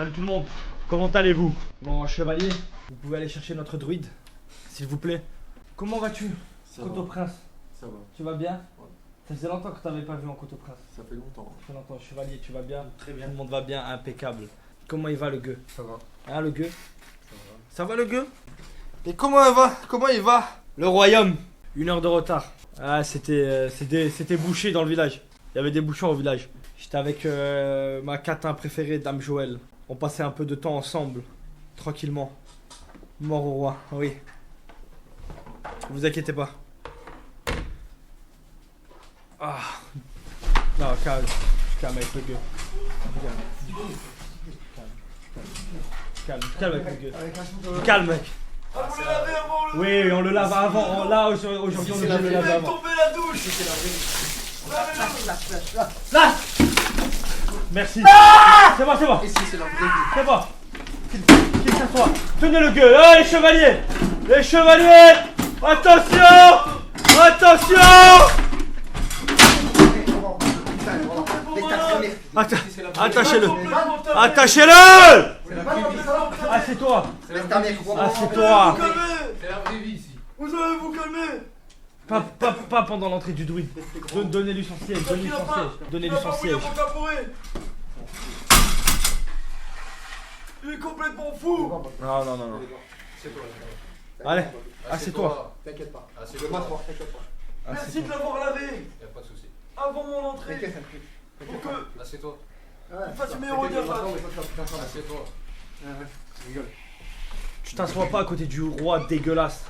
Salut tout le monde, comment allez-vous? Bon, chevalier, vous pouvez aller chercher notre druide, s'il vous plaît. Comment vas-tu, Coteau-Prince? Ça va. Tu vas bien? Ouais. Ça faisait longtemps que tu t'avais pas vu en Coteau-Prince. Ça fait longtemps. Ça fait longtemps, chevalier, tu vas bien? Très bien. Tout le monde va bien, impeccable. Comment il va le gueux? Ça va. Hein, le gueux? Ça va. Ça va le gueux? Et comment il va? Comment il va? Le royaume, 1 heure de retard. Ah, c'était bouché dans le village. Il y avait des bouchons au village. J'étais avec ma catin préférée, Dame Joël. On passait un peu de temps ensemble, tranquillement. Mort au roi, oui. Vous inquiétez pas. Ah. Non, calme. Calme avec le gueux. Calme avec le gueux. Calme, mec. Ah, vous le lavez avant le... Oui, on le lave avant. Là, aujourd'hui, on est obligé de le laver avant. Tomber la douche. Là. Merci. C'est bon, c'est bon. Ici, c'est la vraie vie. C'est bon. Qu'il s'assoit. Tenez le gueux. Oh, les chevaliers. Les chevaliers. Attention. Attention. Attachez-le. Attachez-le. Assieds-toi. Assieds-toi. C'est la vraie vie ici. Vous allez vous calmer. Pas pendant l'entrée du druide. Donnez-lui son siège. Donnez-lui son siège. Donnez-lui son siège. Il est complètement fou. Non, non, non, non. C'est toi. Allez, assieds-toi. T'inquiète pas. Assieds-toi. T'inquiète pas. Merci de l'avoir lavé Y'a pas de soucis. avant mon entrée. Pour que Assieds-toi. vous fassiez meilleur diaphragme. Assieds-toi. Tu t'assois pas à côté du roi dégueulasse.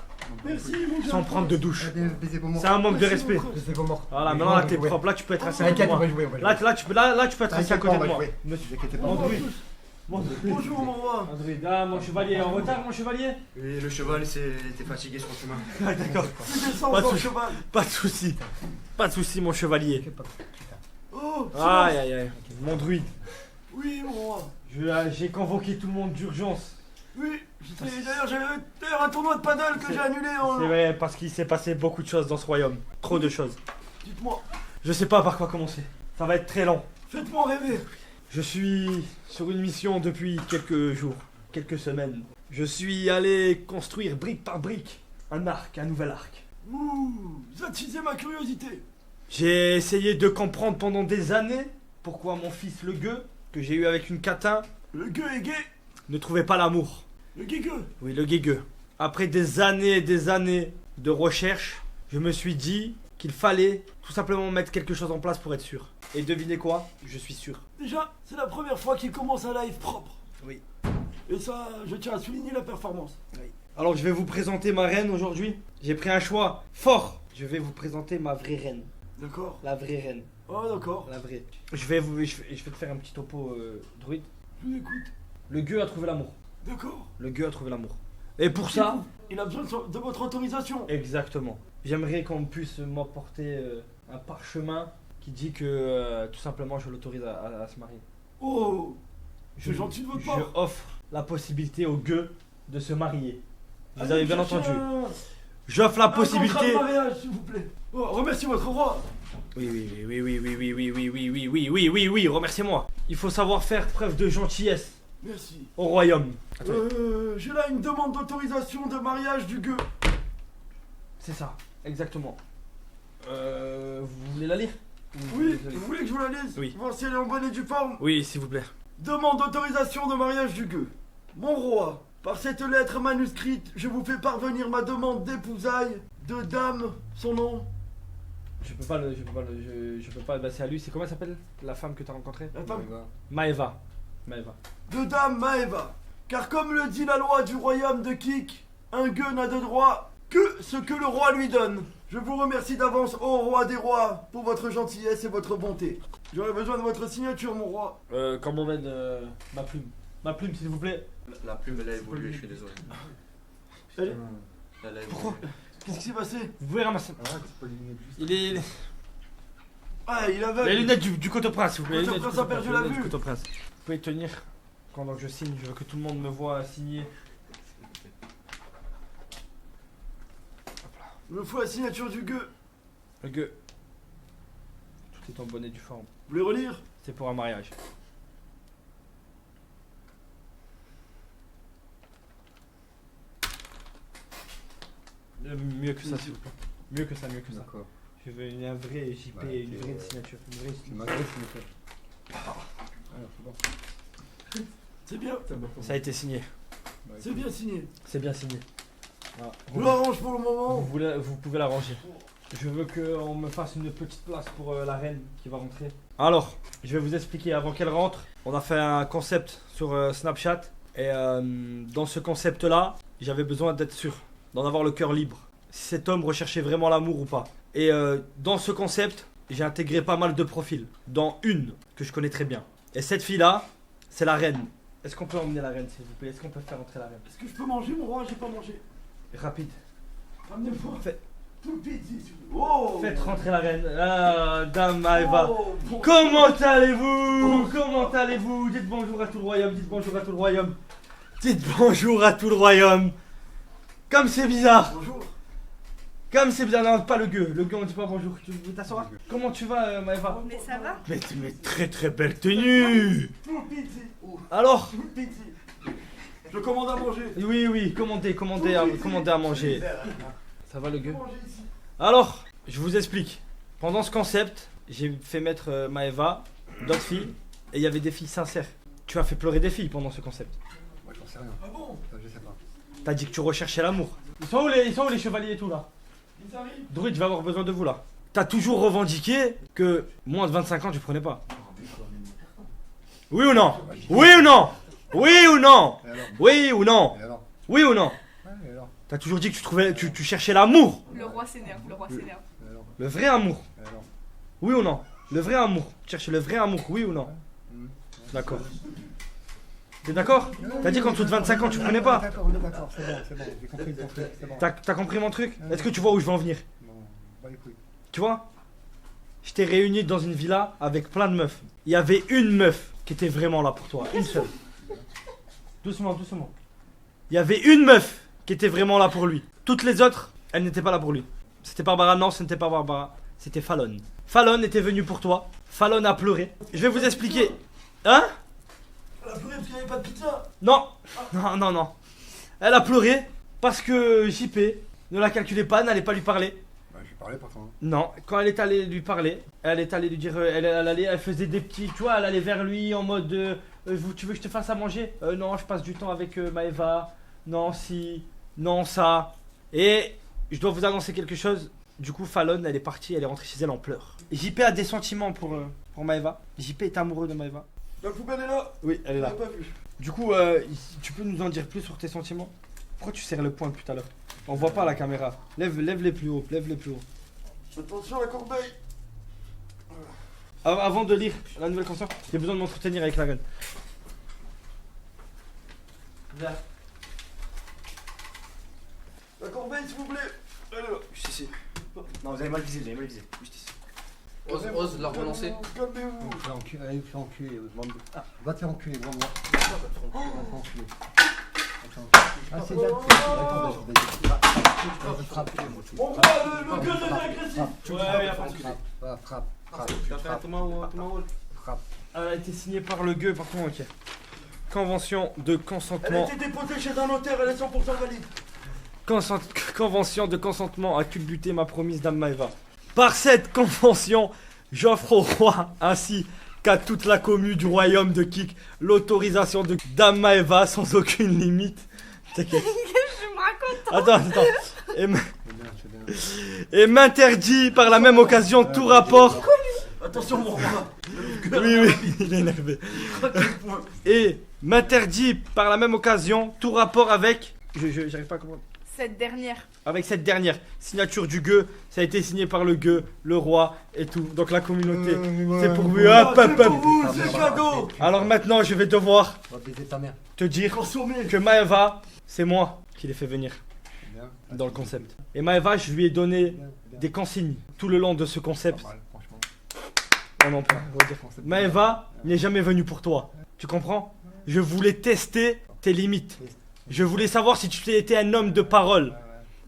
Merci mon Sans prendre de douche. C'est C'est un manque de respect. C'est pas mort. Voilà, maintenant là t'es propre. Là tu peux être assis à côté de T'inquiète, moi. on va jouer. Là tu peux être assis à côté de moi. Monsieur, inquiétez pas. Mon druide. Mon druide. Bonjour mon roi. Mon druide. Ah, mon chevalier en retard, mon chevalier? Et le cheval était fatigué sur le chemin. Ah, d'accord. C'est descend Pas de dans le soucis. cheval. Pas de soucis. Pas de soucis, mon chevalier. Oh, Aïe aïe aïe. Mon druide. oui mon roi. J'ai convoqué tout le monde d'urgence. Oui, d'ailleurs j'avais un tournoi de paddle que j'ai annulé en... C'est vrai, parce qu'il s'est passé beaucoup de choses dans ce royaume. Trop de choses. Dites-moi, Je sais pas par quoi commencer. Ça va être très long. faites-moi rêver. Je suis sur une mission depuis quelques jours, quelques semaines. Je suis allé construire brique par brique un arc, un nouvel arc. Ouh, vous attisez ma curiosité. J'ai essayé de comprendre pendant des années pourquoi mon fils le gueux, que j'ai eu avec une catin, Le gueux est gay. ne trouvait pas l'amour. Le gueux. Oui, le gueux. Après des années et des années de recherche, je me suis dit qu'il fallait tout simplement mettre quelque chose en place pour être sûr. Et devinez quoi? Je suis sûr. Déjà, c'est la première fois qu'il commence un live propre. Oui. Et ça, je tiens à souligner la performance. Alors je vais vous présenter ma reine aujourd'hui. J'ai pris un choix fort. Je vais vous présenter ma vraie reine. D'accord. La vraie reine. Oh d'accord. La vraie. Je vais te faire un petit topo druide. Je vous écoute. Le gueux a trouvé l'amour. D'accord. Le gueux a trouvé l'amour. Et pour ça, Il a besoin de votre autorisation. exactement. J'aimerais qu'on puisse m'apporter un parchemin qui dit que tout simplement je l'autorise à se marier. Oh, c'est gentil de votre Je part. offre la possibilité au gueux de se marier. Vous Allez avez bien chercher entendu. un J'offre la contrat de possibilité. mariage, s'il vous plaît. Oh, remercie votre roi. Oui, remerciez-moi. Il faut savoir faire preuve de gentillesse Merci. au royaume. J'ai là une demande d'autorisation de mariage du gueux. C'est ça, exactement. Vous voulez la lire? Oui, vous voulez que je vous la lise? Oui. Voir si elle est en bonne et due forme. Oui, s'il vous plaît. Demande d'autorisation de mariage du gueux. Mon roi, par cette lettre manuscrite, je vous fais parvenir ma demande d'épousailles de dame, son nom, Je peux pas le passer à lui. C'est comment elle s'appelle la femme que t'as rencontrée? la femme, Maeva. de dame Maeva. Car comme le dit la loi du royaume de Kik, un gueux n'a de droit que ce que le roi lui donne. Je vous remercie d'avance, ô roi des rois, pour votre gentillesse et votre bonté. J'aurais besoin de votre signature, mon roi. Quand m'emmène ma plume. Ma plume, s'il vous plaît. La plume, elle a évolué, je suis désolé. Allez. Elle a évolué. Pourquoi? Qu'est-ce qui s'est passé? Vous pouvez ramasser. Il est. Ah, il aveugle. Les lunettes du Coteau-Prince, s'il vous plaît. Les lunettes Coteau-Prince du a perdu Coteau-Prince, la les lunettes vue. du Coteau-Prince. Vous pouvez tenir pendant que je signe. Je veux que tout le monde me voit signer. Il me faut la signature du gueux. Le gueux. Tout est en bonne et due forme. Vous voulez relire? C'est pour un mariage. Mieux que ça, s'il vous plaît. Mieux que ça, mieux que ça. D'accord. Je veux un vrai JP, Ouais, une ok. vraie signature. Une vraie C'est signature. ma graisse, mais Alors, c'est bon. C'est bien. Ça a été signé. Bah, C'est bien signé. C'est bien signé. Voilà. Je l'arrange pour le moment. Vous pouvez l'arranger. Je veux qu'on me fasse une petite place pour la reine qui va rentrer. Alors, je vais vous expliquer. Avant qu'elle rentre, on a fait un concept sur Snapchat. Et dans ce concept-là, j'avais besoin d'être sûr, d'en avoir le cœur libre. Si cet homme recherchait vraiment l'amour ou pas. Et dans ce concept, j'ai intégré pas mal de profils. Dans une que je connais très bien. Et cette fille-là, c'est la reine. Est-ce qu'on peut emmener la reine, s'il vous plaît? Est-ce qu'on peut faire entrer la reine? Est-ce que je peux manger, mon roi? J'ai pas mangé. Rapide. Ramenez-moi. Faites- Tout le pizza, s'il vous plaît. Oh. Faites rentrer la reine. Ah, Dame Maëva. Oh, bon. Comment allez-vous? Comment allez-vous? Dites bonjour à tout le royaume, dites bonjour à tout le royaume. Dites bonjour à tout le royaume. Comme c'est bizarre. Bonjour. Comme c'est bizarre. Non, pas le gueux. Le gueux, on dit pas bonjour. Tu veux t'asseoir? Comment tu vas, Maëva? Mais ça va? Mais très très belle tenue. Tout le pizza. Alors? Tout le pizza. Je commande à manger. Oui, commandez à manger. Ça va le gueux? Manger ici. Alors, je vous explique. Pendant ce concept, j'ai fait mettre Maëva, d'autres filles, et il y avait des filles sincères. Tu as fait pleurer des filles pendant ce concept. Moi, j'en sais rien. Ah bon? Ça, je sais pas. T'as dit que tu recherchais l'amour. Ils sont où les chevaliers et tout là? Ils arrivent. Druide, je vais avoir besoin de vous là. T'as toujours revendiqué que moins de 25 ans tu prenais pas. Oui ou non? Oui ou non? Oui ou non? Et alors? Oui ou non? Et alors? Oui ou non? Ouais, et alors? T'as toujours dit que tu cherchais l'amour. Le roi s'énerve, le roi s'énerve. Et alors? Le vrai amour. Et alors? Oui ou non? Le vrai amour. Tu cherches le vrai amour, oui ou non? Mmh. D'accord. T'es d'accord? T'as dit qu'en dessous de 25 ans tu prenais pas. D'accord, on est d'accord, c'est bon, j'ai compris ton truc, c'est bon. T'as compris mon truc? Est-ce que tu vois où je veux en venir? Bon, bah écoute. Tu vois? Je t'ai réuni dans une villa avec plein de meufs. Il y avait une meuf qui était vraiment là pour toi. Une seule. Doucement, doucement. Il y avait une meuf qui était vraiment là pour lui. Toutes les autres, elles n'étaient pas là pour lui. C'était Barbara, non, ce n'était pas Barbara. C'était Fallon. Fallon était venu pour toi. Fallon a pleuré. Je vais vous expliquer. Hein? Elle a pleuré parce qu'il n'y avait pas de pizza. Non. Non. Elle a pleuré parce que JP ne la calculait pas, n'allait pas lui parler. Bah, je vais parler pourtant. Non, quand elle est allée lui parler, elle est allée lui dire, elle faisait des petits, tu vois, elle allait vers lui en mode, tu veux que je te fasse à manger? Non, je passe du temps avec Maëva. Non, si, non, ça. Et je dois vous annoncer quelque chose. Du coup, Fallon, elle est partie, elle est rentrée chez elle en pleurs. JP a des sentiments pour Maëva. JP est amoureux de Maëva. La poubelle est là. Oui, elle est Je là. l'ai pas vu. Du coup, tu peux nous en dire plus sur tes sentiments? Pourquoi tu serres le poing depuis tout à l'heure? On voit pas la caméra. Lève-les plus haut, lève-les plus haut. Attention à la corbeille. Avant de lire la nouvelle conscience, j'ai besoin de m'entretenir avec la reine. Viens. La corbeille, s'il vous plaît. Elle est là. Juste ici. Non, vous avez mal visé, Juste ici. Ose la relancer. Calmez-vous. Fais enculer, allez, fais enculer, bande de... Ah, va te faire enculer, moi. Va te faire enculer. Ah, c'est bien. Frappe. Mon roi, le gueule devient agressif. Frappe. Elle a été signée par le gueux, par contre, ok. Convention de Elle a consentement. été déposée chez un notaire, elle est 100% valide. Convention de consentement à culbuter ma promise Dame Maëva. Par cette convention, j'offre au roi ainsi qu'à toute la commune du royaume de Kik l'autorisation de Dame Maëva sans aucune limite. T'inquiète. Je me raconte. Attends. Et m'interdit par la même occasion tout rapport. Attention, mon roi. Oui, il est énervé. Et m'interdit par la même occasion tout rapport avec. J'arrive pas à comprendre. Cette dernière. Avec cette dernière signature du gueux, ça a été signé par le gueux, le roi et tout. Donc la communauté, c'est pour vous. Hop, C'est hop, pour hop. vous, c'est cadeau. Alors maintenant, je vais devoir Va baiser ta mère. te dire Consommez. que Maëva, c'est moi qui l'ai fait venir Bien. dans le concept. Et Maëva, je lui ai donné Bien. des consignes tout le long de ce concept. Pas mal, franchement. On en parle, on va dire. Maëva n'est jamais venue pour toi. Tu comprends? Je voulais tester tes limites. Je voulais savoir si tu étais un homme de parole.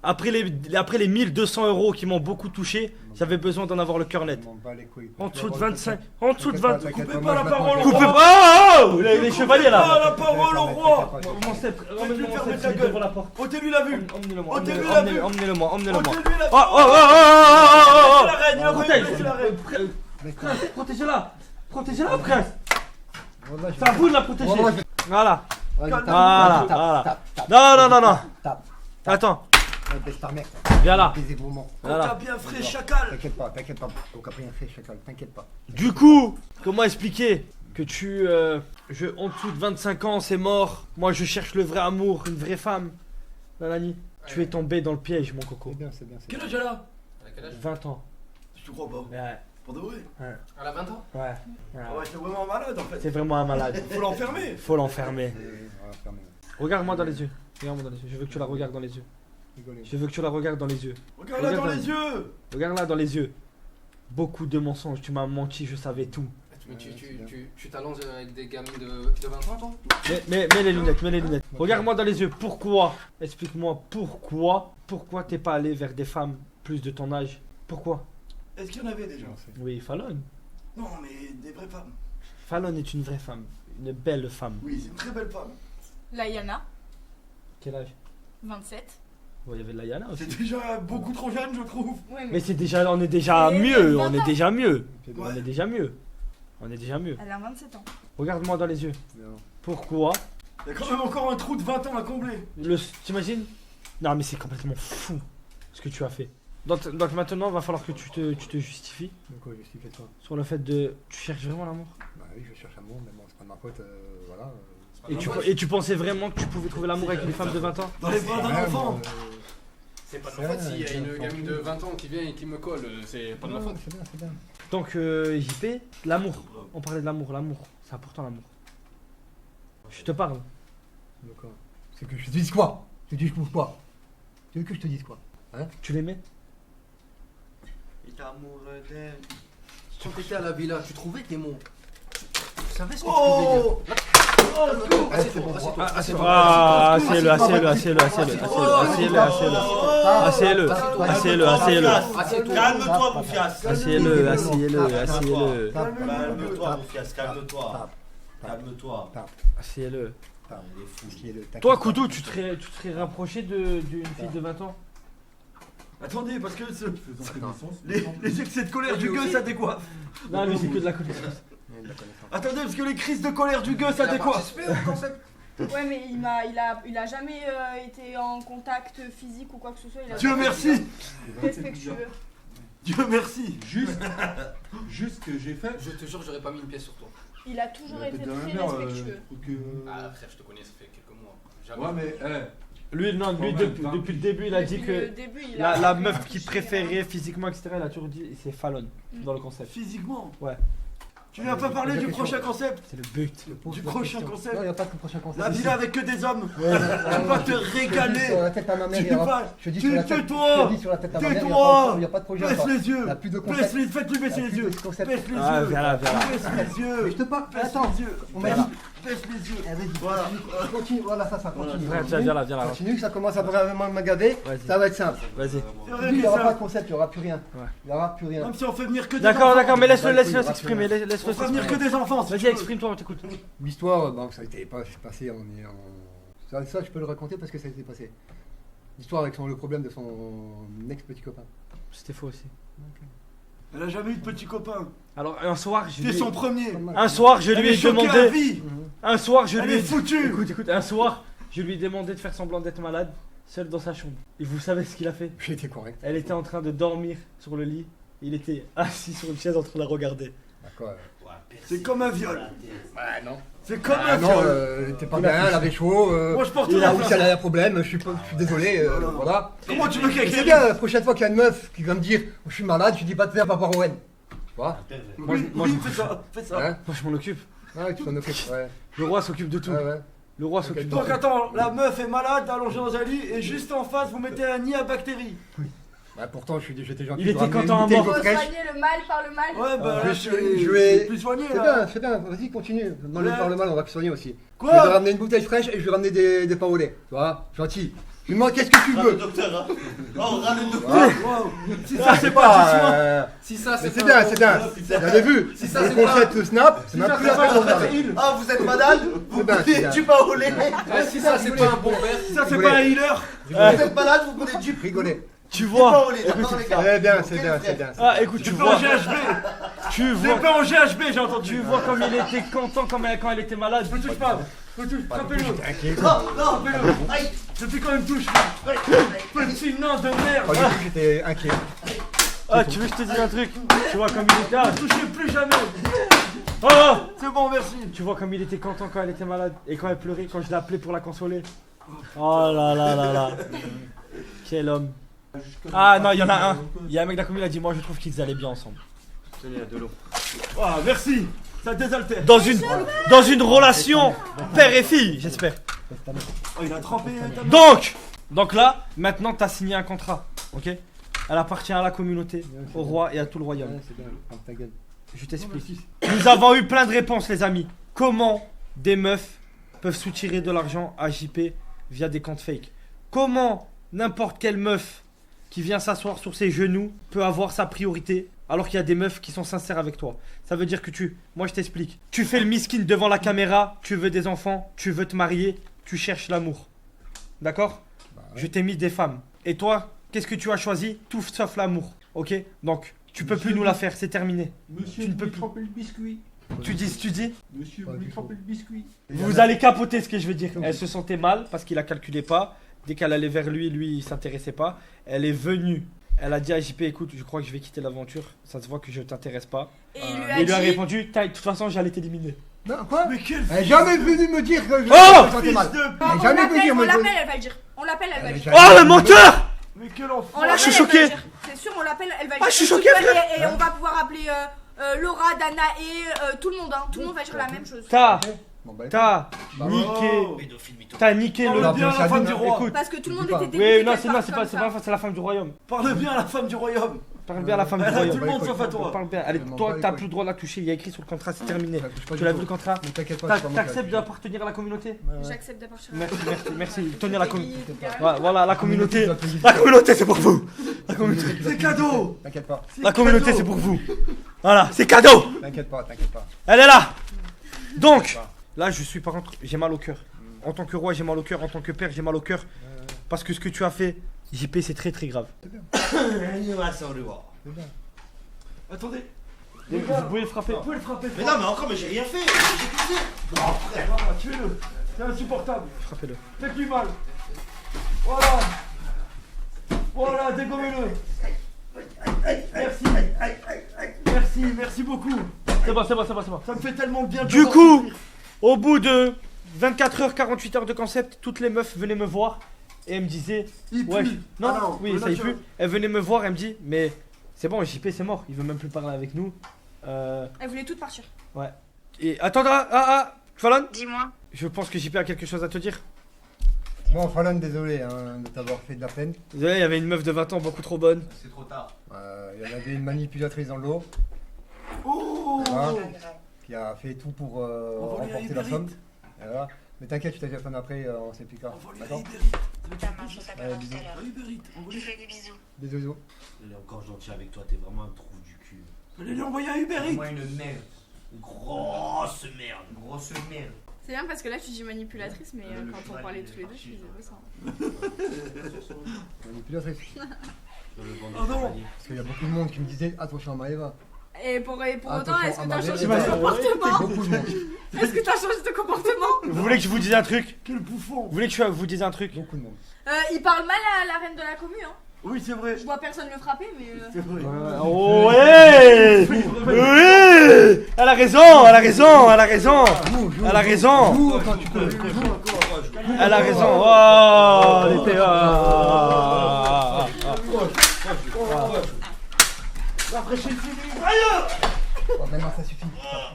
Après les 1200 euros qui m'ont beaucoup touché, j'avais besoin d'en avoir le cœur net. Je m'en bats les couilles. En dessous de 25, en dessous de 20. T'inquiète Coupez moi, pas je la m'attends parole au pas. Coupez roi. pas. Oh, les chevaliers Ah, là. la parole au roi. Mon sceptre, Tu emmène-le fermes mon ta sceptre gueule. devant la porte. Ôtez-lui la vue. Emmenez-le moi, Ôtez-lui la vue. emmenez-le moi, emmenez-le moi. Ôtez-lui la vue. Oh, oh, oh, oh, oh, Laissez la reine, il a Protège. voulu laisser la reine. Prince, protégez-la. Protégez-la, prince. Voilà, je- C'est à vous de la protéger. Voilà, je- Voilà. Vas-y, Calme-toi. tape, Voilà, vas-y, tape, voilà. tape, tape, Non, non, non, non. tape. Attends, Ouais, baisse ta mère. viens là. Baiser vos mains. T'as Voilà. bien frais, chacal. T'inquiète pas. Donc après rien fait, chacal, t'inquiète pas. Du coup, comment expliquer que en dessous de 25 ans, c'est mort. Moi, je cherche le vrai amour, une vraie femme. Nanani, tu es tombé dans le piège, mon coco. C'est bien, c'est bien. Quel âge elle a? Elle a quel âge 20 ans. Je te crois pas. Ouais, Pour de vrai. Elle a 20 ans. ouais. Ah ouais, c'est vraiment malade en fait. C'est vraiment un malade. Faut l'enfermer. Faut l'enfermer. Voilà, fermez. Regarde-moi dans les yeux. Regarde-moi dans les yeux. Je veux que tu la regardes dans les yeux. Rigolez. Je veux que tu la regardes dans les yeux. Regarde-la dans Regarde. les yeux. Regarde-la dans les yeux. Beaucoup de mensonges. Tu m'as menti, je savais tout. Mais Ouais, c'est bien. tu t'allonges avec des gamines de 20 ans, toi? Mets les lunettes, mets les lunettes. Regarde-moi dans les yeux. Pourquoi? Explique-moi pourquoi. Pourquoi t'es pas allé vers des femmes plus de ton âge? Pourquoi? Est-ce qu'il y en avait déjà? Non, c'est- Oui, Fallon. Non, mais des vraies femmes. Fallon est une vraie femme. Une belle femme. Oui, c'est une très belle femme. Layana, Quel âge? 27. Bon, il y avait de la Yana aussi. C'est déjà beaucoup trop jeune, je trouve. Ouais, Mais c'est déjà, on est déjà Mais mieux. 20 On est ans. déjà mieux. C'est On bien. est déjà mieux. On est déjà mieux. elle a 27 ans. Regarde-moi dans les yeux. Bien. Pourquoi? Il y a quand même encore un trou de 20 ans à combler. T'imagines? Non, mais c'est complètement fou ce que tu as fait. Donc maintenant, va falloir que tu te justifies Donc quoi, justifier toi? sur le fait de. Tu cherches vraiment l'amour? Bah oui, je cherche l'amour, mais bon, c'est pas de ma faute, voilà. Et tu pensais vraiment que tu pouvais trouver l'amour avec une femme de 20 ans? Dans les bras d'un Ouais, enfant. C'est pas de C'est ma faute vrai, s'il y a une c'est gamine de 20 ans qui vient et qui me colle, c'est pas de ma Non, faute. c'est bien, c'est bien. Donc JP, l'amour. On parlait de l'amour, c'est important l'amour. Je te parle. Donc, c'est que je te dise quoi? Je te dis quoi? Tu veux que je te dise quoi? Tu l'aimais? Il t'amoureux d'elle. Quand t'étais à la villa, tu trouvais tes mots. Tu savais ce que tu pouvais dire. Oh. Assieds-toi, assieds-toi, assieds-toi. Ah, assieds-le. Calme-toi, Boufias. Assieds-le. Calme-toi, Boufias, calme-toi. Calme-toi. Assieds-le. Il est fou. Toi, Koudou, tu te serais rapproché d'une fille de 20 ans? Attendez, parce que les excès de colère du gueux, ça décoiffe. Non, lui, c'est que de la connaissance. Attendez, parce que les crises de colère du gueux, ça Il a décoiffe. participé au concept. Ouais, mais il a jamais été en contact physique ou quoi que ce soit. Il a Dieu merci. respectueux. Dieu merci. Juste que j'ai fait. Je te jure, j'aurais pas mis une pièce sur toi. Il a toujours Mais été t'es de la très même heure, respectueux. faut que- Ah frère, je te connais, ça fait quelques mois. Jamais. Ouais, mais Lui, non, lui, depuis le début, il a dit Depuis le que début, il a la meuf qu'il réfléchi, préférait physiquement, etc., il a toujours dit c'est Fallon dans le concept. Physiquement. Ouais. Tu viens pas parler du prochain concept. C'est le but. Du prochain concept. Non, il n'y a pas de prochain concept. La villa avec que des hommes. Ouais, Tu vas te Sur la régaler. tête à ma mère, Tu il y aura- vas- je dis tu- sur la tête- tais-toi. je dis sur la tête à ma mère, il y a Tais-toi. pas- il n'y a pas de projet. Baisse encore. les Il yeux. n'y a plus de Baisse concept. les, faites-lui baisser Il y a les plus yeux. de concept. Baisse les Ah, yeux. viens là. Baisse les yeux. Mais je te parle. Baisse Attends. les yeux. On m'a Baisse dit. baisse les yeux. Eh, vas-y, Voilà. continue, voilà, ça continue. Viens là. Continue, ça commence à vraiment m'agaver. Vas-y. Ça va être simple. Vas-y. C'est vrai Il n'y que aura pas ça. de concept, il n'y aura plus rien. Ouais. Il n'y aura plus rien. Même si on fait venir que des D'accord, enfants. mais laisse-le Bah, écoute, s'exprimer. On Laisse-le fait venir que s'exprimer. des enfants. si tu Vas-y, veux. exprime-toi, on t'écoute. L'histoire, bon, ça a été passé, on est en... Ça, je peux le raconter parce que ça a été passé. L'histoire avec le problème de son ex-petit copain. C'était faux aussi. Elle a jamais eu de petit copain. Alors, un soir, T'es son premier. Un soir, je Elle lui est ai choquée à demandé. vie. Un soir, je Elle lui ai est foutue. Écoute, un soir, je lui ai demandé de faire semblant d'être malade, seul dans sa chambre. Et vous savez ce qu'il a fait? J'ai été correct. Elle était en train de dormir sur le lit. Il était assis sur une chaise en train de la regarder. D'accord. C'est comme un viol. Ouais, non. C'est comme Ah un non, viol. t'es pas bien, elle avait chaud. Moi je porte Il la a aussi elle a un problème, je suis désolé, voilà. Comment tu veux Mais qu'elle c'est bien, la prochaine fois qu'il y a une meuf qui va me dire je suis malade, je dis pas de faire par Owen. Tu vois? Oui, fais ça, fais ça. Hein? Moi, je m'en occupe. Ouais, tu t'en occupes, ouais. Le roi s'occupe de tout. Ouais, ouais. Le roi s'occupe de tout. Donc attends, la meuf est malade, allongée dans un lit, et juste en face vous mettez un nid à bactéries. Bah, pourtant, j'étais gentil. Il était je ramenais content une à bouteille mort. d'eau Faut fraîche. soigner le mal par le mal. Ouais, bah je là, vais- c'est plus soigné C'est là. bien, vas-y, continue. Dans le Ouais. par le mal, on va plus soigner aussi. Quoi Je vais ramener une bouteille fraîche et je vais ramener des pains au lait. Tu vois? Gentil. Dis-moi, qu'est-ce que tu Râle le veux? docteur, hein. Oh, râle le docteur. Si ça c'est pas du soin. Si ça, Mais c'est c'est bien, c'est bien. Vous avez vu? Si ça, Les c'est pas- concepts Snap, c'est même plus la peine de regarder. Ah, vous êtes malade? Vous C'est bien, c'est prenez bien. du pain au lait. Si ça, c'est pas un bon verre. Si ça c'est Rigolez. pas un healer. Vous êtes malade? Vous prenez du Rigolez. Tu pain vois. au lait. D'accord, les gars? C'est bien, c'est Ok, bien, les c'est frères. bien. Ah, écoute, tu C'est pas en vois. GHB. Tu C'est vois. pas en GHB, j'ai entendu. Tu vois comme il était content quand elle était malade. Ne touche pas. Ne touche pas. Frappez-le. Non, non, aïe. Depuis quand il me touche petit nain de merde. Pas du tout, j'étais inquiet. Ah, tu veux que je te dise un truc? Tu vois comme il était. Ah, Ne touchez plus jamais. oh, oh. C'est bon, merci. Tu vois comme il était content quand elle était malade et quand elle pleurait, quand je l'ai appelé pour la consoler. Oh là là là là. Quel homme. Ah non, il y en a un. Il y a un mec de la commune qui a dit moi je trouve qu'ils allaient bien ensemble. Ah, merci. Ça désaltère. Dans une relation père et fille, j'espère. Oh, il a trempé ta main. Donc là, maintenant t'as signé un contrat, ok? Elle appartient à la communauté, au roi et à tout le royaume. Ouais, c'est bien, ferme ta gueule. Je t'explique. Nous avons eu plein de réponses, les amis. Comment des meufs peuvent soutirer de l'argent à JP via des comptes fake? Comment n'importe quelle meuf qui vient s'asseoir sur ses genoux peut avoir sa priorité alors qu'il y a des meufs qui sont sincères avec toi? Ça veut dire que moi je t'explique. Tu fais le miskin devant la caméra, tu veux des enfants, tu veux te marier, tu cherches l'amour. D'accord? Je t'ai mis des femmes. Et toi, qu'est-ce que tu as choisi? Tout sauf l'amour. Ok? Donc, tu peux plus nous la faire, c'est terminé. Monsieur, Tu ne vous peux lui plus. trempez le biscuit. Tu dis. Monsieur, Pas vous lui du trempez le biscuit. Vous allez capoter ce que je veux dire. Elle se sentait mal parce qu'il a calculé pas. Dès qu'elle allait vers lui, il s'intéressait pas. Elle est venue. Elle a dit à JP, écoute, je crois que je vais quitter l'aventure. Ça se voit que je t'intéresse pas. Et Il lui a répondu, de toute façon, j'allais t'éliminer. Non, quoi? Mais quel Elle est jamais venue me dire que je Oh me sentais fils mal. de... Elle est jamais venue dire on me l'appelle, elle va le dire. On l'appelle, elle va le dire. Oh le menteur! Mais quel enfant. On l'appelle, je suis elle va le choqué. dire. C'est sûr, on l'appelle, elle va le Ah, dire. je suis Et choqué, tu peux- frère. Et on va pouvoir appeler Laura, Dana et tout le monde. Tout le monde va dire la même chose. Bon, bah, T'as Bah, niqué. Pédophile, mytho. T'as niqué Parle le. bien à la femme du roi. Écoute. Parce que tout le monde Dis pas. était Oui, dégoûté. non, qu'elle c'est parle pas comme c'est ça. pas c'est la femme du royaume. Parle bien à la femme du royaume. Parle bien à la femme du Elle a royaume. tout le monde sauf à toi. Parle bien. Allez, toi, t'as plus le droit de la toucher. Il y a écrit sur le contrat, c'est terminé. Ça touche pas Tu du l'as tout. vu le contrat? Ne t'inquiète pas, c'est pas mon cas. T'acceptes d'appartenir à la communauté? J'accepte d'appartenir. Merci. Tenir la communauté. Ouais. Voilà, la communauté. La communauté, c'est pour vous. La communauté. C'est cadeau. T'inquiète pas, La communauté, c'est pour vous. Voilà, c'est cadeau. t'inquiète pas, t'inquiète pas. Elle est là. Donc, là, je suis par contre, j'ai mal au cœur. En tant que roi, j'ai mal au cœur. En tant que père, j'ai mal au cœur. Parce que ce que tu as fait, JP, c'est très très grave. Il va s'en le voir. C'est bien. Attendez. Vous pouvez le frapper. Vous pouvez le frapper. Mais non, mais encore, mais j'ai rien fait. J'ai poussé. Non, frère. Voilà, tuez-le. C'est insupportable. Frappez-le. Faites-lui mal. Voilà. Voilà, dégommez-le. Merci beaucoup. C'est bon. Ça me fait tellement bien de Du voir coup, souffrir. au bout de 24 heures, 48 heures de concept, toutes les meufs venaient me voir et elles me disaient Il ouais, pue. non, Ah non, oui, le ça y naturel. pue. Elle venait me voir, elle me dit mais c'est bon, JP c'est mort, il veut même plus parler avec nous. Elle voulait toutes partir. Et attends, Fallon, Dis-moi. je pense que JP a quelque chose à te dire. Bon, Fallon, désolé de t'avoir fait de la peine. Désolé, il y avait une meuf de 20 ans beaucoup trop bonne. C'est trop tard. Il y en avait une manipulatrice dans le lot. Oh. Voilà, qui a fait tout pour On va lui remporter aller la vite. somme. Et voilà. Mais t'inquiète, je téléphone après, on s'expliquera. On va lui D'accord? aller Uber Eats. Ça marche, on s'appellera tout bisous. à l'heure. Uber Eats, on va Je lui- fais des bisous. Bisous. Il est encore gentil avec toi, t'es vraiment un trou du cul. Allez lui envoyer un Uber Eats. Moi une merde. Une grosse merde. Grosse merde. C'est bien parce que là tu dis manipulatrice, mais quand on parlait tous les deux, je disais ça. Manipulatrice. Je le vends Oh non. Parce qu'il y a beaucoup de monde qui me disait attention à Maëva. Et pour autant, Attention, est-ce que t'as Amanda, changé Eva. de comportement? Beaucoup de monde. Est-ce que t'as changé de comportement? Vous voulez que je vous dise un truc? Quel bouffon. Vous voulez que je vous dise un truc? Beaucoup de monde. Il parle mal à la reine de la commu, hein. Oui, c'est vrai. Je vois personne le frapper, mais. C'est vrai. Oh ouais! Oui! Elle a raison! Elle a raison! Elle a raison! Elle a raison! Joue quand tu peux. Elle a raison! Oh! L'épée! Oh, maintenant ça suffit.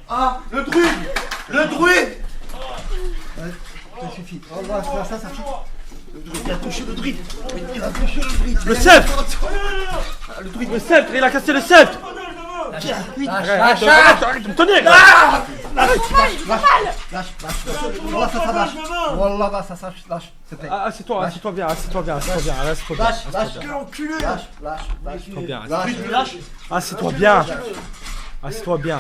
Ah, le truc. Le druide. Ça suffit. Oh, voilà, ça suffit. Il a touché le druide. Il a touché le druide. Le sceptre! Le sceptre! Il a cassé le sceptre! Arrête de me tenir! Lâche. Wallah, ça lâche. Wallah, bah, ça lâche. S'il te plaît. Ah, assieds-toi bien. Assieds-toi bien. Quel enculé. Assieds-toi bien. Lâche. Assieds-toi bien. Assieds-toi bien.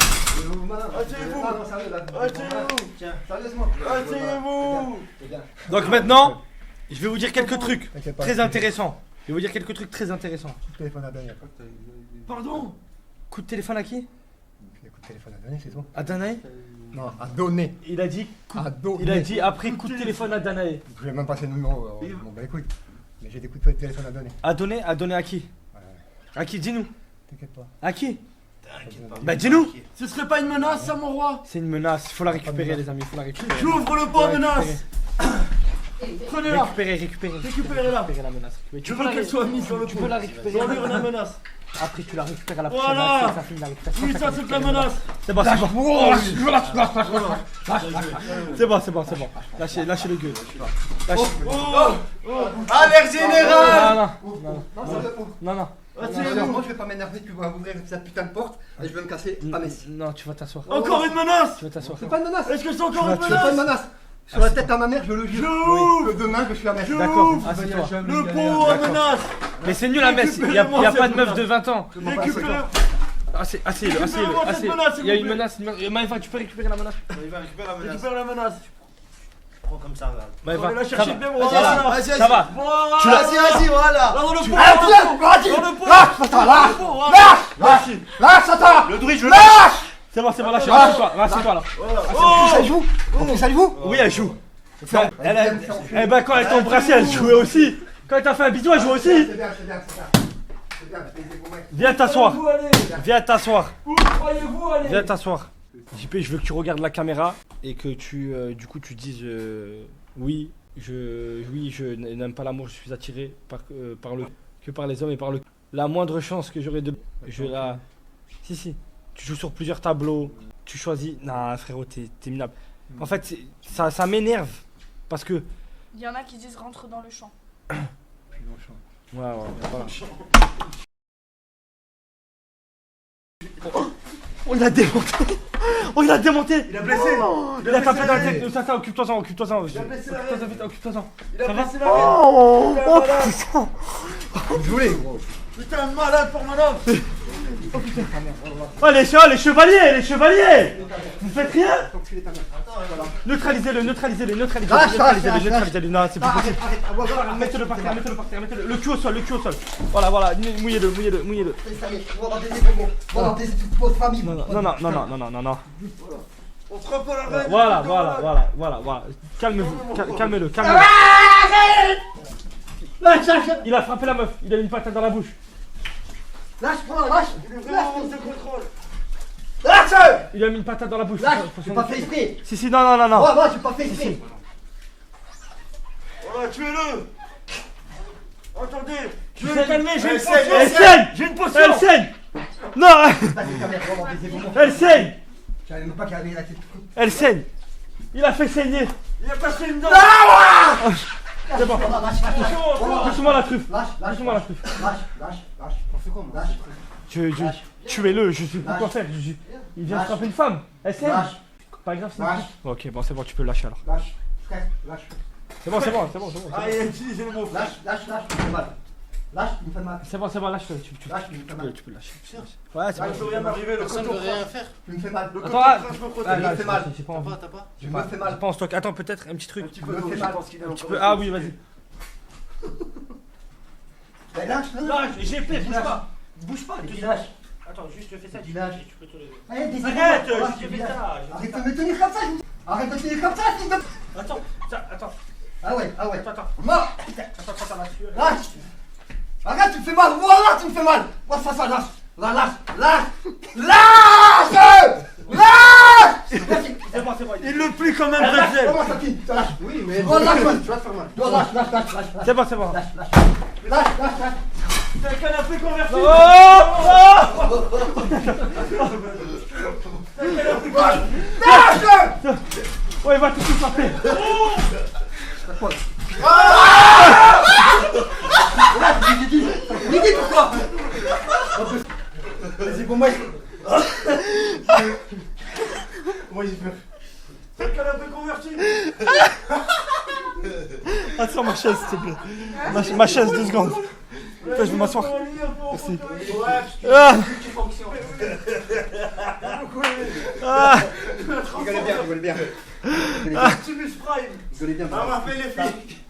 Asseyez-vous. Donc maintenant, je vais vous dire quelques trucs T'inquiète pas. très intéressants. Je vais vous dire quelques trucs très intéressants. Coup de téléphone à donner. Pardon. Coup de téléphone à qui? Coup de téléphone à donner, c'est tout. À Danae? Non, à donner. Il a dit À donner. Il a dit après coup de téléphone à Danae. Je vais même passer le numéro. Bon, bah écoute. Mais j'ai des coups de téléphone à donner. À donner à qui? Ouais. À qui? Dis-nous. T'inquiète pas. À qui? T'inquiète pas. Bah dis-nous. Ce serait pas une menace, ça, mon roi? C'est une menace, il faut la récupérer les amis, il faut la récupérer. J'ouvre le pot à menace. Prenez-la. Récupérez-la la menace. Je veux qu'elle soit mise sur le pot. Tu peux la récupérer. J'enlève la menace. Après tu la récupères à la Voilà. prochaine. Ça finit la récupération. Oui, ça, c'est de la menace. C'est bon. C'est bon. Lâchez le gueule. Alerte générale. Non. Moi je vais pas m'énerver, tu vas ouvrir cette putain de porte et je vais me casser à Messi. Non, tu vas t'asseoir. Encore une menace. Tu vas t'asseoir. C'est pas une menace. Est-ce que c'est encore une C'est pas une menace? menace. Sur la tête à ma mère, je le jure. J'ouvre. Que demain je suis à Messi. D'accord, assieds-toi. Le pot à menace. Mais c'est nul la messe, il y a pas de meuf de 20 ans. Récupérez. Asseyez-le. Il y a une menace. Maëva, tu peux récupérer la menace? Il va récupérer la menace. Récupère la menace. Prends comme ça, regarde. Maëva, Allez la ça chercher va. bien, Ça voilà. va. Voilà. Vas-y, voilà. Là, dans le pot. Vas-y. Dans le pot. Lâche. Lâche, attends. Le druide, je C'est bon, lâche-toi. Assieds-toi là. Ça joue. Ça joue. Oui, elle joue. Eh ben, quand elle t'a embrassé, elle jouait aussi. Quand elle t'a fait un bisou, elle jouait aussi. C'est bien. Viens t'asseoir. Vous allez. Viens t'asseoir. Où croyez-vous aller? Viens t'asseoir. JP, je veux que tu regardes la caméra et que tu, du coup, tu dises oui, je n'aime pas l'amour, je suis attiré par les hommes et par le. La moindre chance que j'aurai de. Si. Tu joues sur plusieurs tableaux. Tu choisis. Non, frérot, t'es minable. En fait, ça m'énerve parce que. Il y en a qui disent rentre dans le champ. Ouais, voilà. On l'a démonté. Il a blessé. Il a tapé dans la tête. Ça, occupe-toi-en. Il a blessé la reine. Occupe-toi-en. Il a Ça va? blessé la reine. Oh putain. Désolé, gros. Putain, malade pour madame. Oh les chevaliers. Vous faites rien? Neutralisez-le. Non, c'est plus possible. Mettez-le par terre. Le cul au sol. Voilà, mouillez-le. On va dans des histoires de famille. Non. On frappe pas la reine. Voilà. Calmez-le. Lâche. Il a frappé la meuf, il a mis une patate dans la bouche. Lâche. Il est vraiment hors de contrôle. Lâche. Il a mis une patate dans la bouche. J'ai pas fait exprès. Si, non. Moi, j'ai pas fait exprès. Voilà, tuez-le. Attendez. Je sais- vais le calmer, j'ai une Elle potion. saigne. J'ai une potion. Elle saigne. Non, elle saigne. J'avais même pas qu'il avait la tête. Elle saigne. Il a fait saigner. Il a passé une dent. C'est bon. Touche-moi la truffe. Lâche. On fait quoi, moi? Tuez-le, je sais pas quoi faire. Il vient de frapper une femme. Elle saigne. Lâche. Pas grave, c'est Lâche. Ok, bon, c'est bon, tu peux le lâcher alors. Lâche. Frère, lâche. C'est bon. Ah, il a utilisé le mot. Lâche, il me fait mal. Lâche, il me fait mal. C'est bon, lâche-le. Lâche, il me fait mal. Tu peux le lâcher. Ouais, c'est Là, il peut rien m'arriver, le Personne ne coton veut rien prince. faire. Il me fait mal. Le Attends, coton ah, prince me Ah, protège. là, fait mal. j'ai pas envie. T'as pas Je me fais J'ai mal. pas en stock. Attends, peut-être un petit truc. Un petit peu Me d'eau, fait je mal. pense qu'il est Un petit encore peu. là. Ah oui, vas-y. Lâche. Lâche, j'ai fait, bouge pas. Bouge pas. Lâche. Attends, juste fais ça. Tu lâches. Tu peux te lever. Arrête, Arrête, je j'ai fait ça. Arrête de me tenir comme ça. Arrête de me tenir comme ça, fils de. Attends, attends. Ah ouais. Attends. Mort. Lâche. Arrête, tu me fais mal. Voilà, tu me fais mal. Moi, ça, lâche. Lâche. C'est bon. Il le plie quand même, Bretzel. Comment ça tient? Lâche. Oui, mais. Oh, lâche. Tu vas te faire mal. Lâche. C'est bon. Lâche. C'est un canapé converti. Ouais, il va tout frapper. Dis pourquoi? Vas-y, bon, moi. Moi, j'ai fait. Attends ma chaise, s'il te plaît. Ma chaise, 2 secondes. Putain, je vais m'asseoir. Merci. Ah. Ah. Rigolez bien, rigolez bien. Optimus Prime. Rigolez bien. On m'a fait les flics.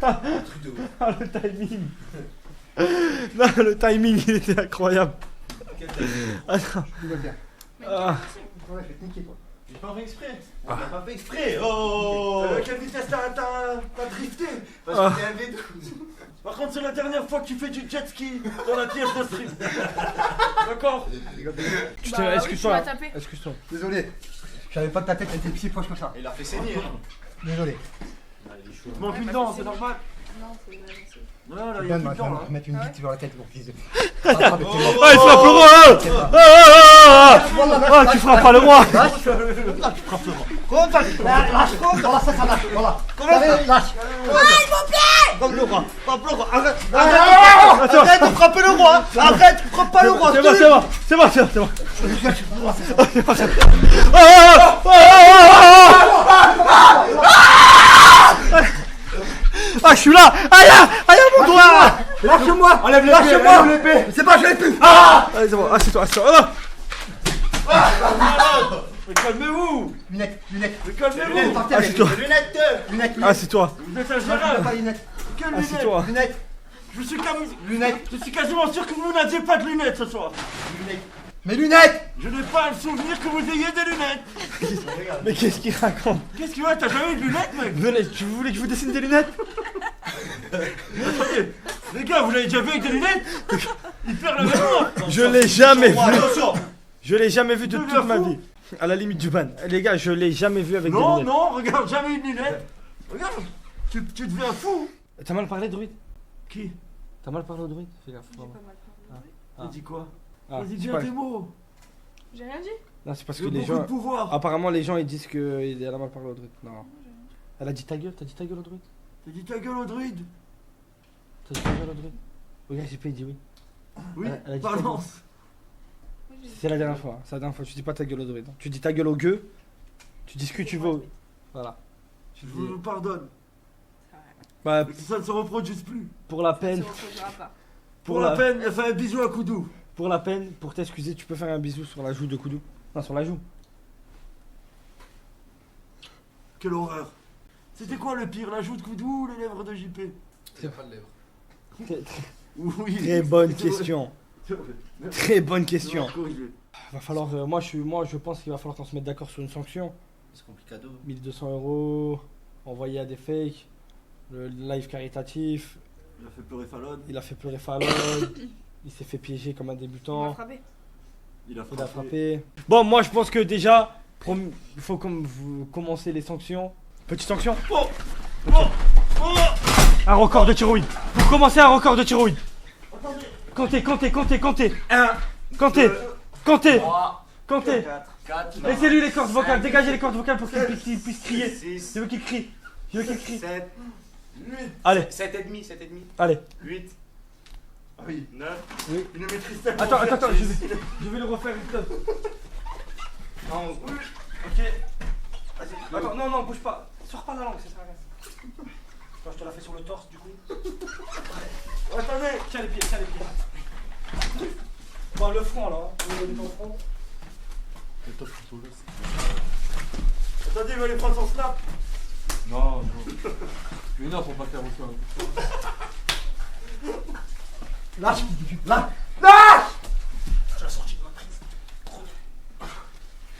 Ah, le timing. Non, le timing, il était incroyable. Attends. Rigole bien. Ah. Ouais, je vais te niquer, toi. J'ai pas fait exprès. On n'a pas fait exprès. Oh. À quelle vitesse t'as drifté? Parce que t'es un V12. Par contre, c'est la dernière fois que tu fais du jet ski dans la pièce de stream. D'accord? Rigole bien. Tu Bah t'es. oui, Excuse-toi. tu m'as tapé. Excuse-toi. Désolé. Je savais pas que ta tête était si proche que ça. Il a fait saigner. Hein. Désolé. Tu manques une dent, c'est normal. Non, c'est pas possible. Non, là, il y a plus Donne-moi, de je vais dent me là. remettre une Ah bite sur la tête, mon fils de. Ah, il frappe le roi. Ah, tu frappes pas le roi. Comment ça lâche, comment ça lâche, voilà. Comment ça lâche. Comme le roi. Frappe le roi. Arrête. Attends. Arrête de frapper le roi. Arrête. Frappe pas le roi. C'est bon, c'est bon. C'est bon, c'est bon, c'est bon. Ah, je suis là. Aïe, aïe, mon doigt. Lâche-moi. Enlève Lâche-moi. l'épée. C'est pas, je l'ai plus. Allez, c'est bon. Assieds-toi, assieds-toi. Mais calmez-vous. Lunettes, lunettes. Mais calmez-vous. Assieds-toi. Lunettes. Lunettes, lunettes. Assieds-toi. Vous êtes un Pas gérard. lunettes. Quelles lunettes? Assieds-toi. Lunettes, Je suis quasiment sûr que vous n'aviez pas de lunettes ce soir. lunettes. Mes lunettes. Je n'ai pas le souvenir que vous ayez des lunettes. Mais qu'est-ce qu'il raconte? Qu'est-ce qu'il y a? T'as jamais eu de lunettes, mec? Venez, tu voulais que je vous dessine des lunettes? Attendez, les gars, vous l'avez déjà vu avec des lunettes? Il perd la mémoire. Je l'ai jamais vu. Attention. Je l'ai jamais vu de Deviens toute ma fou. vie. À la limite du ban. Les gars, je l'ai jamais vu avec des Non, lunettes. non, regarde, jamais eu de lunettes. Regarde, tu deviens fou. T'as mal parlé, druide? Qui? T'as mal parlé au druide? Fais gaffe. J'ai vraiment. pas mal parlé. T'as dit quoi? Ah, Vas-y, c'est dis pas- tes mots. J'ai rien dit. Non, c'est parce J'ai que les beaucoup gens. de pouvoir. Apparemment, les gens ils disent qu'elle a mal parlé au druide. Non. Elle a dit ta gueule, t'as dit ta gueule au druide? T'as dit ta gueule au druide. T'as dit ta gueule au druide? Regarde, j'ai pas dit oui. Oui, Elle a dit ta gueule. balance. Moi, j'ai dit C'est la dernière fois. C'est la dernière fois. Tu dis pas ta gueule au druide. Tu dis ta gueule au gueux. Tu dis ce que tu veux. Voilà. Tu Je dis. vous pardonne. ça. Ouais. Bah, Mais que ça ne se reproduise plus. pour la Ça peine. se reproduira pas. Pour la peine, elle fait un bisou à Koudou. Pour la peine, pour t'excuser, tu peux faire un bisou sur la joue de Koudou. Non, sur la joue. Quelle horreur. C'était quoi le pire, la joue de Koudou ou les lèvres de JP? Il y a pas de lèvres. Oui. Très bonne C'est vrai. question. C'est vrai. Très bonne question. C'est corrigé. Va falloir, moi je pense qu'il va falloir qu'on se mette d'accord sur une sanction. C'est complicado. 1200 euros, envoyé à des fakes, le live caritatif, Il a fait pleurer Fallon. il a fait pleurer Fallon, il s'est fait piéger comme un Il m'a débutant, frappé. Il a il a frappé. Bon, moi je pense que déjà, il faut vous commencer les sanctions. Petite sanction. Un record de tiroïde. Vous commencez un record de tiroïde. Comptez. Comptez. 4. Laissez-lui les cordes vocales, dégagez les cordes vocales pour qu'il puisse crier. 6. Je veux qu'il crie. 7. 8. Allez, 7,5. allez. 8. Ah oui. 9. Oui. Il ne maîtrise pas. Attends, je vais le refaire une fois. 11. Ok. Vas-y. Attends, non, bouge pas. Sors pas la langue, ça sert à rien. Toi, je te la fais sur le torse du coup. Attendez. Tiens les pieds. Bon, le front là. Le front. Attendez, il va aller prendre son snap. Non. Mais non, faut pas faire ça. Lâche.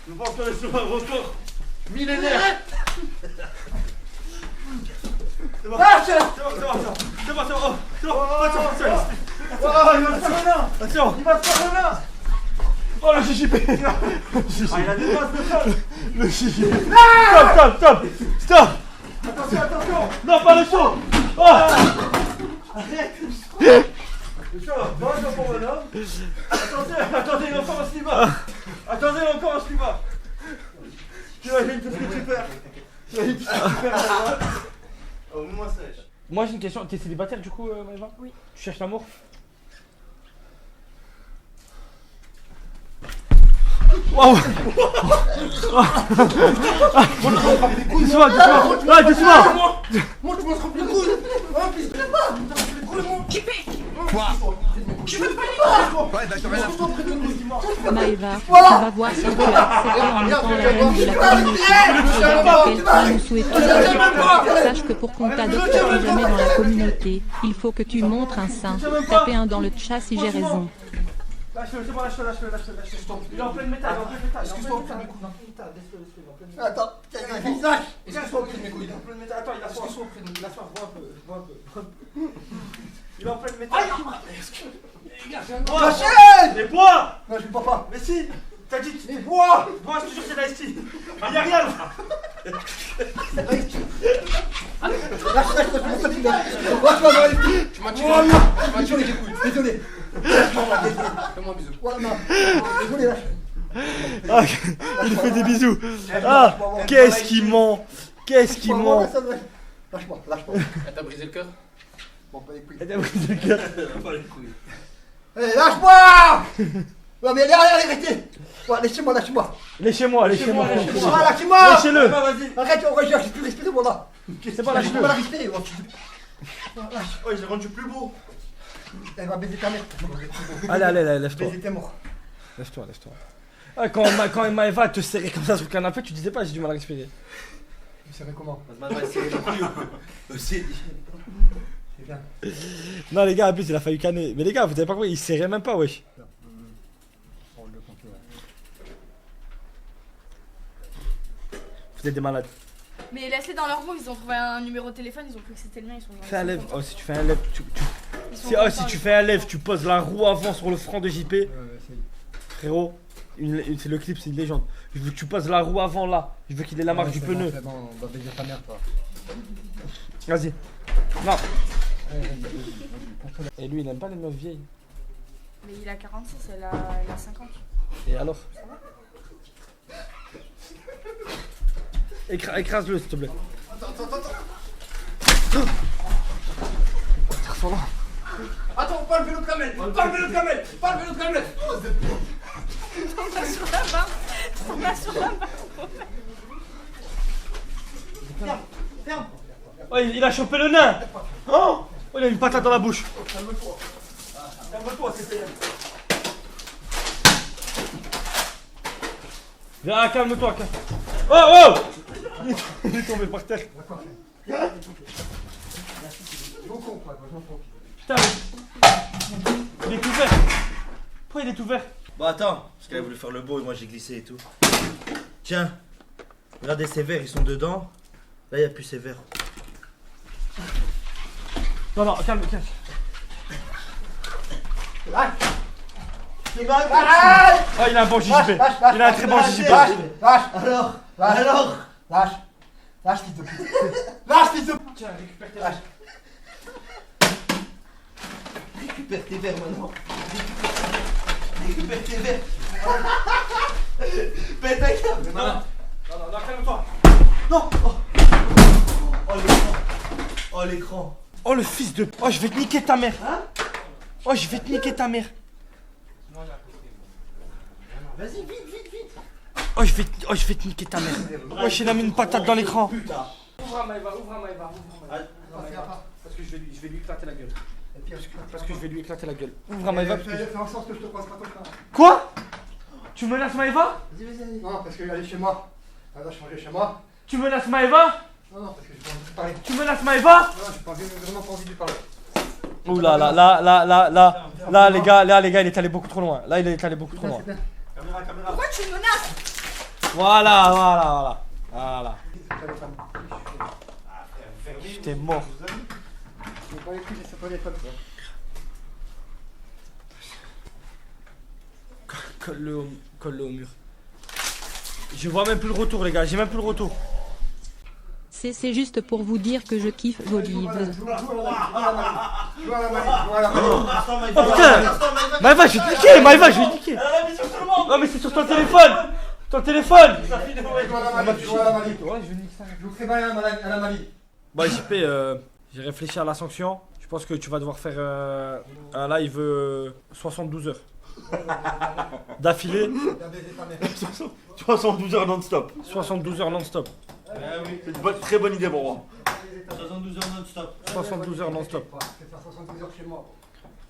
Je pense qu'on est sur un record millénaire. C'est bon. C'est bon. Attention. Oh, il va se faire un nain. Attention. Il va se faire un nain. Oh le JJP. Ah, il a des masses de sol. Le JJP. Stop. Attention. Non, pas le saut. Oh. Le chat va pas pour mon homme. Attendez, il est encore en slibard. Attendez, il est encore en slibard. T'imagines tout ce que tu perds. Au moins sèche. Moi j'ai une question. T'es célibataire du coup, Maëva? Oui. Tu cherches l'amour? Waouh. Doucement, doucement. Ouais, doucement. Moi, tu m'as rempli les couilles. Ah, puis, Maëva, tu vas voir si tu as accepté en étant la reine de la communauté. Quelqu'un nous souhaite tout le bien. Sache que pour qu'on t'adopte jamais dans la communauté, il faut que tu montres un sein. Tapez un dans le chat si j'ai raison. Lâche-le, c'est bon, lâche-le. Il est en pleine métal, excuse-moi, attends, visage. Excuse-moi auprès de mes couilles. Attends, il a soif. Excuse-moi auprès de mes couilles. Vois un peu. Il est en pleine métal. Rachel! Mais bois! Non, je ne bois pas. Mais si! T'as dit. Mais bois! Bois, je te jure, c'est l'IST. Il y a rien là. Lâche-moi dans les pieds. Tu m'as tué les couilles. Désolé. Fais-moi un bisou. Désolé, lâche. Ah, il fait des bisous. Ah, qu'est-ce qu'il ment. Lâche-moi. Elle t'a brisé le cœur? Bon, pas les couilles. Elle t'a brisé le cœur. Pas les couilles. Allez, lâche-moi! Non, mais arrêtez! Ouais, lâchez-moi. Lâchez-moi. Ah, lâchez-moi! Lâchez-le. Arrête, on regarde, j'ai plus respirer, moi là! C'est bon, J'ai pas la respirer, moi. Oh, je l'ai rendu plus beau. Elle va baiser ta mère. Allez, lève-toi. Baiser tes morts. Lève-toi. Ah, quand Maëva te serrait comme ça sur le canapé, tu disais pas j'ai du mal à respirer. Vous savez comment? C'est bien. Non les gars, en plus il a failli canner. Mais les gars, vous avez pas compris, il serrait même pas, wesh. Vous êtes des malades. Mais laisse-les dans leur room, ils ont trouvé un numéro de téléphone, ils ont cru que c'était le mien, ils sont genre. Fais un lève. Oh, si tu fais un lève, Ils sont si tu fais un lève, tu poses la roue avant sur le front de JP. Frérot, c'est le clip, c'est une légende. Je veux que tu poses la roue avant là. Je veux qu'il ait la marque du pneu. C'est bon, on va baiser ta mère, toi. Vas-y. Non. Et lui, il aime pas les meufs vieilles. Mais il a 46, elle a 50. Et alors? Écrase-le, s'il te plaît. Attends, pas le vélo de Kamel! Pas le vélo de Kamel! On va sur la barre. Ferme! Oh, il a chopé le nain. Oh, il a une patate dans la bouche. Calme-toi, c'est Viens, calme-toi. Oh! Il est tombé par terre. Putain, il est tout vert. Pourquoi il est tout vert? Bah attends, parce qu'elle a voulu faire le beau et moi j'ai glissé et tout. Tiens, regardez ces verres, ils sont dedans. Là, il n'y a plus ces verres. Non, calme. Il a un bon JJB. Il a un très bon JJB. Lâche, fils de pute. Lâche, fils de pute. Tiens, récupère tes Lâche. Récupère tes verres maintenant. Récupère tes verres. Pète ta câble. Non, calme-toi. Non. Oh l'écran. Oh le fils de... Oh, je vais te niquer ta mère. Oh, je vais te niquer ta mère. Vas-y, vite. Oh, je vais te niquer ta mère. Oh, il a mis une patate dans l'écran. Putain. Ouvre à Maëva. Parce que je vais lui éclater la gueule. Ouvre à Maëva. Fais en sorte que je te passe pas ton frère. Quoi? Tu menaces Maëva? Vas-y. Non, parce qu'elle est chez moi. Elle va changer chez moi. Tu menaces Maëva? Non, parce que j'ai pas envie de parler. Tu menaces Maëva? Non, j'ai vraiment pas envie de lui parler. Ouh là, les gars, il est allé beaucoup trop loin. Là, il est allé beaucoup trop loin. C'est bien. Pourquoi tu me menaces? Voilà. J'étais mort. Je vais pas les couilles, laisse pas les femmes. Colle-le au mur. Je vois même plus le retour, les gars. J'ai même plus le retour. C'est juste pour vous dire que je kiffe vos livres. Oh putain! Maëva, je vais te niquer! Non, mais c'est sur ton téléphone! Ouais, je vais niquer ça. Je vous fais mal à la Mali. Bon, JP, j'ai réfléchi à la sanction. Je pense que tu vas devoir faire un live 72 heures. D'affilée. 72 heures non-stop. 72 heures non-stop. C'est une très bonne idée, mon roi. 72 heures non-stop. 72 heures non-stop. Je vais faire 72 heures chez moi.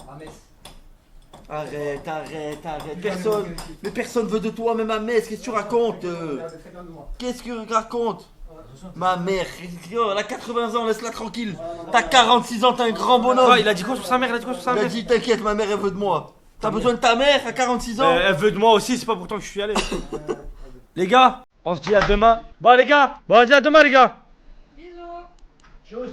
À Metz. Arrête. Mais personne veut de toi, même à Metz. Qu'est-ce que tu racontes Regardez très bien de moi. Qu'est-ce que tu racontes? Ma mère, elle a 80 ans, laisse-la tranquille. T'as 46 ans, t'es un grand bonhomme. Ah, il a dit quoi sur sa mère? Il a dit quoi sur sa Il a mère? dit t'inquiète, ma mère elle veut de moi. T'as besoin de ta mère à 46 ans? Elle veut de moi aussi, c'est pas pourtant que je suis allé. Les gars, on se dit à demain. Bon les gars, on se dit à demain les gars. Bisous. Tchuss.